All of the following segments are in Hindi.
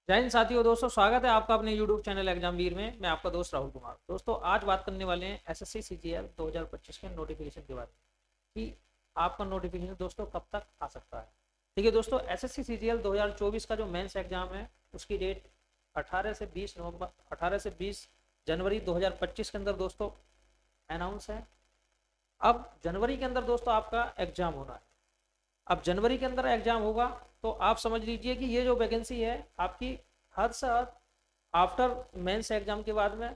जय हिंद साथियों। दोस्तों स्वागत है आपका अपने YouTube चैनल एग्जामवीर में। मैं आपका दोस्त राहुल कुमार। दोस्तों आज बात करने वाले हैं एसएससी सीजीएल 2025 के नोटिफिकेशन के बारे में कि आपका नोटिफिकेशन दोस्तों कब तक आ सकता है। ठीक है दोस्तों, एसएससी सीजीएल 2024 का जो मेंस एग्जाम है उसकी डेट 18 से 20 जनवरी 2025 के अंदर दोस्तों अनाउंस है। अब जनवरी के अंदर दोस्तों आपका एग्जाम होना है। अब जनवरी के अंदर एग्जाम होगा तो आप समझ लीजिए कि ये जो वैकेंसी है आपकी हद से हद आफ्टर मेंस एग्जाम के बाद में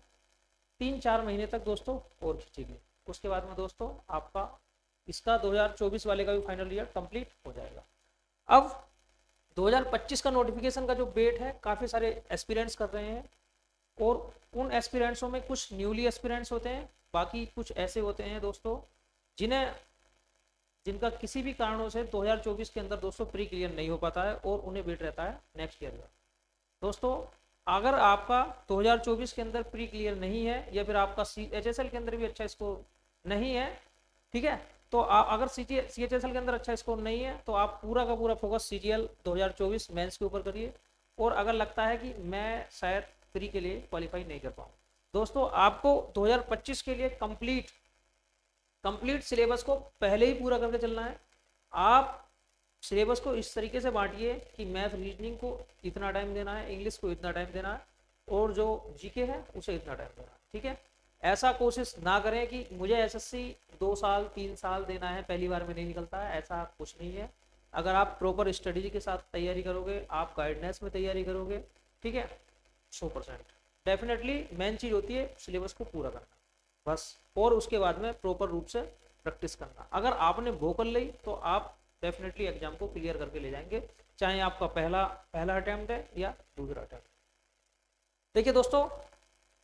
3-4 महीने तक दोस्तों और खींचेगी। उसके बाद में दोस्तों आपका इसका 2024 वाले का भी फाइनल ईयर कंप्लीट हो जाएगा। अब 2025 का नोटिफिकेशन का जो डेट है काफ़ी सारे एस्पिरेंट्स कर रहे हैं और उन एस्पिरेंट्सों में कुछ न्यूली एस्पिरेंट्स होते हैं, बाकी कुछ ऐसे होते हैं दोस्तों जिनका किसी भी कारणों से 2024 के अंदर दोस्तों प्री क्लियर नहीं हो पाता है और उन्हें वेट रहता है नेक्स्ट ईयर का। दोस्तों अगर आपका 2024 के अंदर प्री क्लियर नहीं है या फिर आपका CHSL के अंदर भी अच्छा स्कोर नहीं है, ठीक है, तो अगर CHSL के अंदर अच्छा स्कोर नहीं है तो आप पूरा का पूरा फोकस CGL 2024 मेंस के ऊपर करिए। और अगर लगता है कि मैं शायद प्री के लिए क्वालिफाई नहीं कर पाऊँ, दोस्तों आपको 2025 के लिए कंप्लीट सिलेबस को पहले ही पूरा करके चलना है। आप सिलेबस को इस तरीके से बांटिए कि मैथ रीजनिंग को इतना टाइम देना है, इंग्लिश को इतना टाइम देना है और जो जीके है उसे इतना टाइम देना है। ठीक है, ऐसा कोशिश ना करें कि मुझे एसएससी 2 साल 3 साल देना है, पहली बार में नहीं निकलता है, ऐसा कुछ नहीं है। अगर आप प्रॉपर स्टडी के साथ तैयारी करोगे, आप गाइडनेस में तैयारी करोगे, ठीक है, 100% डेफिनेटली मेन चीज़ होती है सिलेबस को पूरा करना बस, और उसके बाद में प्रॉपर रूप से प्रैक्टिस करना। अगर आपने वो कर ली तो आप डेफिनेटली एग्जाम को क्लियर करके ले जाएंगे, चाहे आपका पहला अटेम्प्ट है या दूसरा अटेम्प्ट। देखिए दोस्तों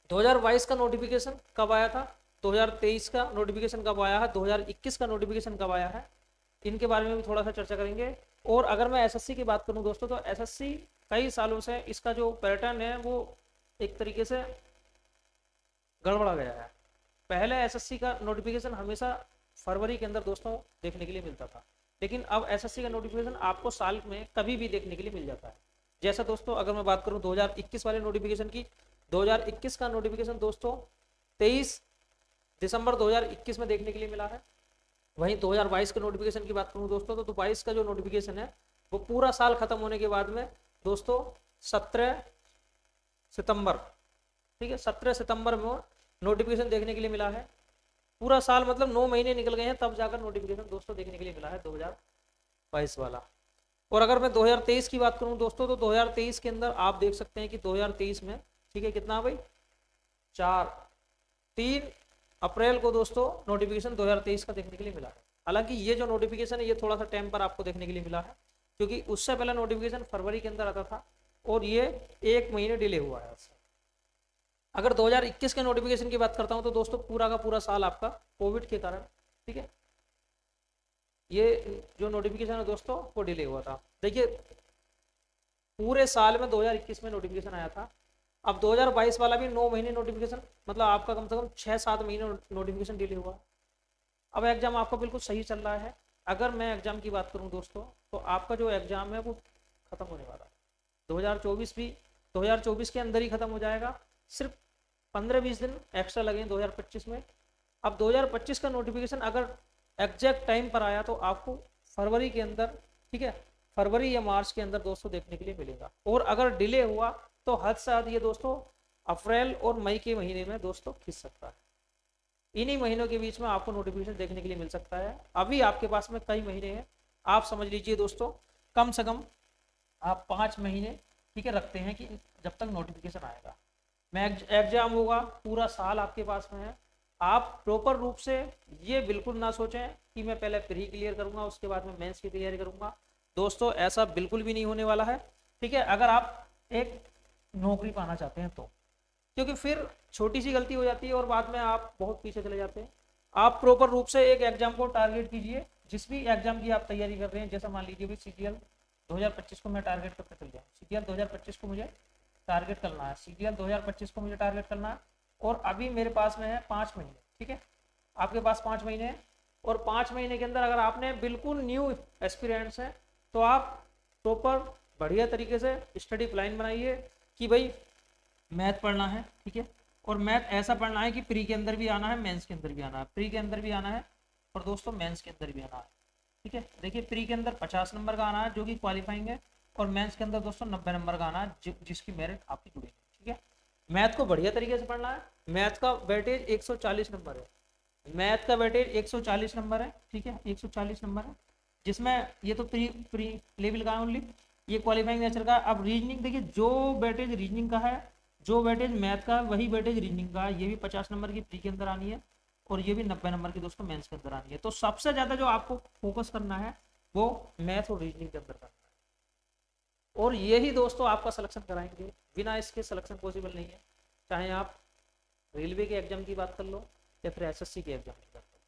2022 का नोटिफिकेशन कब आया था, 2023 का नोटिफिकेशन कब आया है, 2021 का नोटिफिकेशन कब आया है, इनके बारे में भी थोड़ा सा चर्चा करेंगे। और अगर मैं एसएससी की बात करूं दोस्तों तो एसएससी कई सालों से इसका जो पैटर्न है वो एक तरीके से गड़बड़ा गया है। पहले एसएससी का नोटिफिकेशन हमेशा फरवरी के अंदर दोस्तों देखने के लिए मिलता था, लेकिन अब एसएससी का नोटिफिकेशन आपको साल में कभी भी देखने के लिए मिल जाता है। जैसा दोस्तों अगर मैं बात करूं 2021 वाले नोटिफिकेशन की, 2021 का नोटिफिकेशन दोस्तों 23 दिसंबर 2021 में देखने के लिए मिला है। वहीं 2022 के नोटिफिकेशन की बात करूं दोस्तों तो 22 का जो नोटिफिकेशन है वो पूरा साल खत्म होने के बाद में दोस्तों 17 सितंबर, ठीक है, 17 सितंबर में नोटिफिकेशन देखने के लिए मिला है। पूरा साल मतलब 9 महीने निकल गए हैं तब जाकर नोटिफिकेशन दोस्तों देखने के लिए मिला है 2022 वाला। और अगर मैं 2023 की बात करूं दोस्तों तो 2023 के अंदर आप देख सकते हैं कि 2023 में, ठीक है, कितना भाई 3 अप्रैल को दोस्तों नोटिफिकेशन 2023 का देखने के लिए मिला है। हालांकि ये जो नोटिफिकेशन है ये थोड़ा सा टाइम पर आपको देखने के लिए मिला है क्योंकि उससे पहले नोटिफिकेशन फरवरी के अंदर आता था और ये 1 महीने डिले हुआ है। अगर 2021 के नोटिफिकेशन की बात करता हूं तो दोस्तों पूरा का पूरा साल आपका कोविड के कारण, ठीक है, ये जो नोटिफिकेशन है दोस्तों वो डिले हुआ था। देखिए पूरे साल में 2021 में नोटिफिकेशन आया था। अब 2022 वाला भी 9 महीने नोटिफिकेशन, मतलब आपका कम से कम 6-7 महीने नोटिफिकेशन डिले हुआ। अब एग्जाम आपका बिल्कुल सही चल रहा है। अगर मैं एग्जाम की बात करूं दोस्तों तो आपका जो एग्जाम है वो खत्म होने वाला है। 2024 भी 2024 के अंदर ही खत्म हो जाएगा, सिर्फ 15-20 दिन एक्स्ट्रा लगे 2025 में। अब 2025 का नोटिफिकेशन अगर एग्जैक्ट टाइम पर आया तो आपको फरवरी के अंदर, ठीक है, फरवरी या मार्च के अंदर दोस्तों देखने के लिए मिलेगा। और अगर डिले हुआ तो हद से हद ये दोस्तों अप्रैल और मई के महीने में दोस्तों खिंच सकता है। इन्हीं महीनों के बीच में आपको नोटिफिकेशन देखने के लिए मिल सकता है। अभी आपके पास में कई महीने हैं, आप समझ लीजिए दोस्तों कम से कम आप 5 महीने, ठीक है, रखते हैं कि जब तक नोटिफिकेशन आएगा। मैं एग्जाम होगा, पूरा साल आपके पास में है। आप प्रॉपर रूप से ये बिल्कुल ना सोचें कि मैं पहले प्री क्लियर करूंगा उसके बाद में मेंस की तैयारी करूंगा। दोस्तों ऐसा बिल्कुल भी नहीं होने वाला है, ठीक है, अगर आप एक नौकरी पाना चाहते हैं तो, क्योंकि फिर छोटी सी गलती हो जाती है और बाद में आप बहुत पीछे चले जाते हैं। आप प्रॉपर रूप से एक एग्जाम को टारगेट कीजिए, जिस भी एग्जाम की आप तैयारी कर रहे हैं। जैसा मान लीजिए CGL 2025 को मैं टारगेट करके चल जाऊँ, CGL 2025 को मुझे टारगेट करना है, CGL 2025 को मुझे टारगेट करना है। और अभी मेरे पास में है 5 महीने, ठीक है, आपके पास 5 महीने हैं और 5 महीने के अंदर अगर आपने बिल्कुल न्यू एक्सपीरियंस है तो आप प्रॉपर बढ़िया तरीके से स्टडी प्लान बनाइए कि भाई मैथ पढ़ना है, ठीक है, और मैथ ऐसा पढ़ना है कि प्री के अंदर भी आना है, मेंस के अंदर भी आना है, प्री के अंदर भी आना है और दोस्तों मेंस के अंदर भी आना है, ठीक है। देखिए प्री के अंदर 50 नंबर का आना है जो कि क्वालिफाइंग है, और मेंस के अंदर दोस्तों 90 नंबर का आना है जिसकी मेरिट आपकी जुड़ेगी, ठीक है। मैथ को बढ़िया तरीके से पढ़ना है। मैथ का वेटेज 140 नंबर है, मैथ का वेटेज 140 नंबर है, ठीक है, 140 नंबर है, जिसमें ये तो प्री लेवल का ओनली, ये क्वालिफाइंग नेचर का। अब रीजनिंग देखिए, जो वेटेज रीजनिंग का है, जो वेटेज मैथ का, वही वेटेज रीजनिंग का है। ये भी 50 नंबर की प्री के अंदर आनी है और ये भी 90 नंबर की दोस्तों मेंस के अंदर आनी है। तो सबसे ज्यादा जो आपको फोकस करना है वो मैथ और रीजनिंग के अंदर करना है, और यही दोस्तों आपका सिलेक्शन कराएंगे। बिना इसके सिलेक्शन पॉसिबल नहीं है, चाहे आप रेलवे के एग्जाम की बात कर लो या फिर एसएससी के एग्जाम की बात कर लो,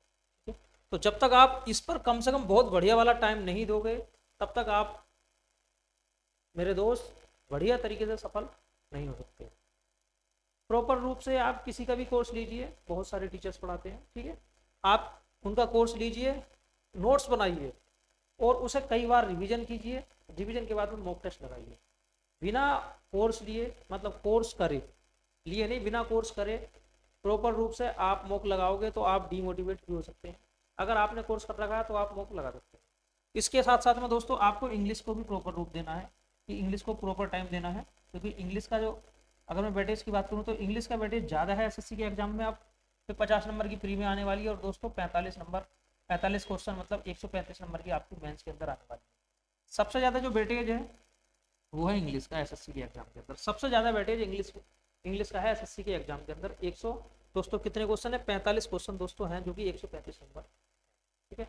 ठीक है। तो जब तक आप इस पर कम से कम बहुत बढ़िया वाला टाइम नहीं दोगे, तब तक आप मेरे दोस्त बढ़िया तरीके से सफल नहीं हो सकते। प्रॉपर रूप से आप किसी का भी कोर्स लीजिए, बहुत सारे टीचर्स पढ़ाते हैं, ठीक है, आप उनका कोर्स लीजिए, नोट्स बनाइए और उसे कई बार रिवीजन कीजिए, रिवीजन के बाद में मॉक टेस्ट लगाइए। बिना कोर्स लिए, मतलब कोर्स करे लिए नहीं, बिना कोर्स करे प्रॉपर रूप से आप मॉक लगाओगे तो आप डीमोटिवेट भी हो सकते हैं। अगर आपने कोर्स कर रखा है तो आप मॉक लगा सकते हैं। इसके साथ साथ में दोस्तों आपको इंग्लिश को भी प्रॉपर रूप देना है, कि इंग्लिश को प्रॉपर टाइम देना है, क्योंकि इंग्लिश का जो, अगर मैं वेटेज की बात करूँ तो इंग्लिश का वेटेज ज़्यादा है एसएससी के एग्जाम में। आप फिर 50 नंबर की प्री में आने वाली है, और दोस्तों 45 क्वेश्चन मतलब 135 नंबर की आपकी मेंस के अंदर आने वाली है। सबसे ज़्यादा जो वेटेज है वो है इंग्लिश का एसएससी के एग्जाम के अंदर, सबसे ज़्यादा वेटेज इंग्लिश का है एसएससी के एग्जाम के अंदर। 100 दोस्तों कितने क्वेश्चन है, 45 क्वेश्चन दोस्तों हैं, जो कि 135 नंबर, ठीक है।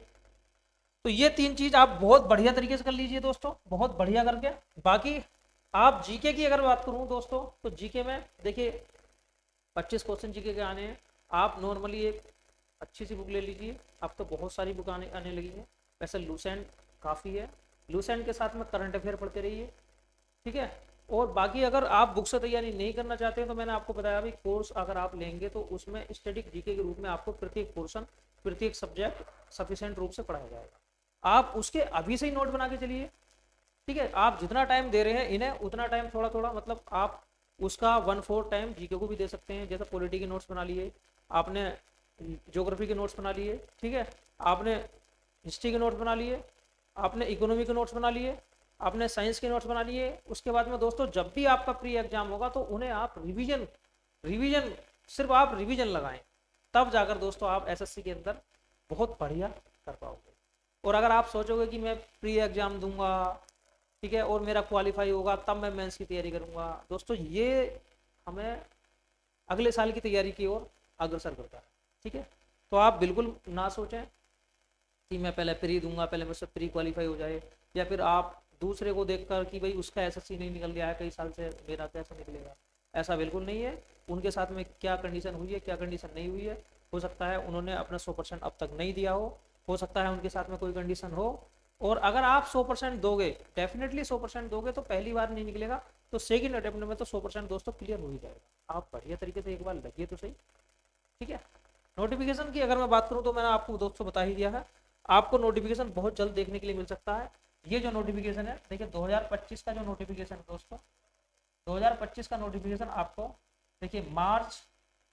तो ये 3 चीज आप बहुत बढ़िया तरीके से कर लीजिए दोस्तों, बहुत बढ़िया करके। बाकी आप जीके की अगर बात करूं दोस्तों, तो जीके में देखिए 25 क्वेश्चन जीके के आने हैं। आप नॉर्मली एक अच्छी सी बुक ले लीजिए, अब तो बहुत सारी बुक आने लगी है, वैसे लूसेंट काफ़ी है, लूसेंट के साथ में करंट अफेयर पढ़ते रहिए, ठीक है। और बाकी अगर आप बुक से तैयारी नहीं करना चाहते हैं तो मैंने आपको बताया भी, कोर्स अगर आप लेंगे तो उसमें स्टैटिक जीके के रूप में आपको प्रत्येक पोर्शन, प्रत्येक सब्जेक्ट सफिशिएंट रूप से पढ़ाया जाएगा। आप उसके अभी से ही नोट बना के चलिए, ठीक है। आप जितना टाइम दे रहे हैं इन्हें, उतना टाइम थोड़ा थोड़ा, मतलब आप उसका 1/4 टाइम जीके को भी दे सकते हैं। जैसे पॉलिटी के नोट्स बना लिए आपने, ज्योग्राफी के नोट्स बना लिए, ठीक है, आपने हिस्ट्री के नोट्स बना लिए, आपने इकोनॉमी के नोट्स बना लिए, आपने साइंस के नोट्स बना लिए। उसके बाद में दोस्तों जब भी आपका प्री एग्जाम होगा तो उन्हें आप रिवीजन सिर्फ आप रिवीजन लगाएं, तब जाकर दोस्तों आप एसएससी के अंदर बहुत बढ़िया कर पाओगे। और अगर आप सोचोगे कि मैं प्री एग्जाम दूंगा, ठीक है, और मेरा क्वालिफाई होगा तब मैं मेंस की तैयारी करूंगा, दोस्तों ये हमें अगले साल की तैयारी की ओर अग्रसर करता है, ठीक है। तो आप बिल्कुल ना सोचें कि मैं पहले प्री दूंगा, पहले मुझसे प्री क्वालिफाई हो जाए, या फिर आप दूसरे को देखकर कि भाई उसका एसएससी नहीं निकल गया है कई साल से, मेरा कैसे निकलेगा। ऐसा बिल्कुल नहीं है। उनके साथ में क्या कंडीशन हुई है, क्या कंडीशन नहीं हुई है, हो सकता है उन्होंने अपना 100% अब तक नहीं दिया हो सकता है उनके साथ में कोई कंडीशन हो। और अगर आप 100% दोगे, डेफिनेटली 100% दोगे, तो पहली बार नहीं निकलेगा तो सेकंड अटेम्प्ट में तो 100% दोस्तों क्लियर हो ही जाएगा। आप बढ़िया तरीके से एक बार लगिए तो सही, ठीक है। नोटिफिकेशन की अगर मैं बात करूं तो मैंने आपको दोस्तों बता ही दिया है, आपको नोटिफिकेशन बहुत जल्द देखने के लिए मिल सकता है। ये जो नोटिफिकेशन है, देखिए 2025 का जो नोटिफिकेशन है दोस्तों, 2025 का नोटिफिकेशन आपको देखिए मार्च,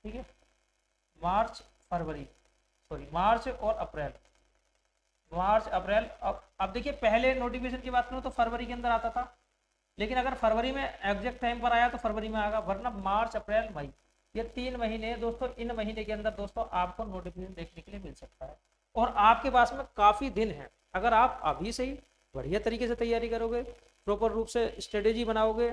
ठीक है, मार्च और अप्रैल, अब देखिए पहले नोटिफिकेशन की बात करूं तो फरवरी के अंदर आता था, लेकिन अगर फरवरी में एग्जैक्ट टाइम पर आया तो फरवरी में आएगा, वरना मार्च अप्रैल मई, ये 3 महीने दोस्तों, इन महीने के अंदर दोस्तों आपको नोटिफिकेशन देखने के लिए मिल सकता है। और आपके पास में काफ़ी दिन है, अगर आप अभी से ही बढ़िया तरीके से तैयारी करोगे, प्रॉपर रूप से स्ट्रेटेजी बनाओगे,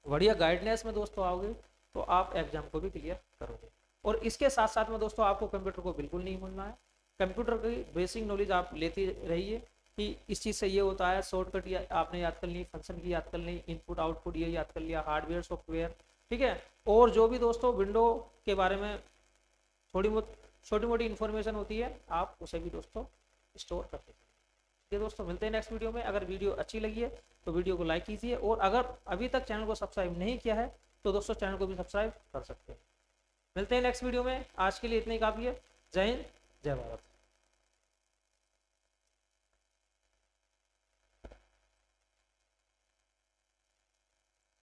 बढ़िया गाइडनेस में दोस्तों आओगे, तो आप एग्जाम को भी क्लियर करोगे। और इसके साथ साथ में दोस्तों आपको कंप्यूटर को बिल्कुल नहीं भूलना है। कंप्यूटर की बेसिक नॉलेज आप लेते रहिए कि इस चीज़ से ये होता है, शॉर्टकट या आपने याद कर ली, फंक्शन की याद कर ली, इनपुट आउटपुट ये याद कर लिया, हार्डवेयर सॉफ्टवेयर, ठीक है। और जो भी दोस्तों विंडो के बारे में छोटी मोटी इन्फॉर्मेशन होती है, आप उसे भी दोस्तों स्टोर करते हैं। ठीक है दोस्तों, मिलते हैं नेक्स्ट वीडियो में। अगर वीडियो अच्छी लगी है तो वीडियो को लाइक कीजिए, और अगर अभी तक चैनल को सब्सक्राइब नहीं किया है तो दोस्तों चैनल को भी सब्सक्राइब कर सकते हैं। मिलते हैं नेक्स्ट वीडियो में, आज के लिए इतना ही काफ़ी है। जय हिंद, जय भारत।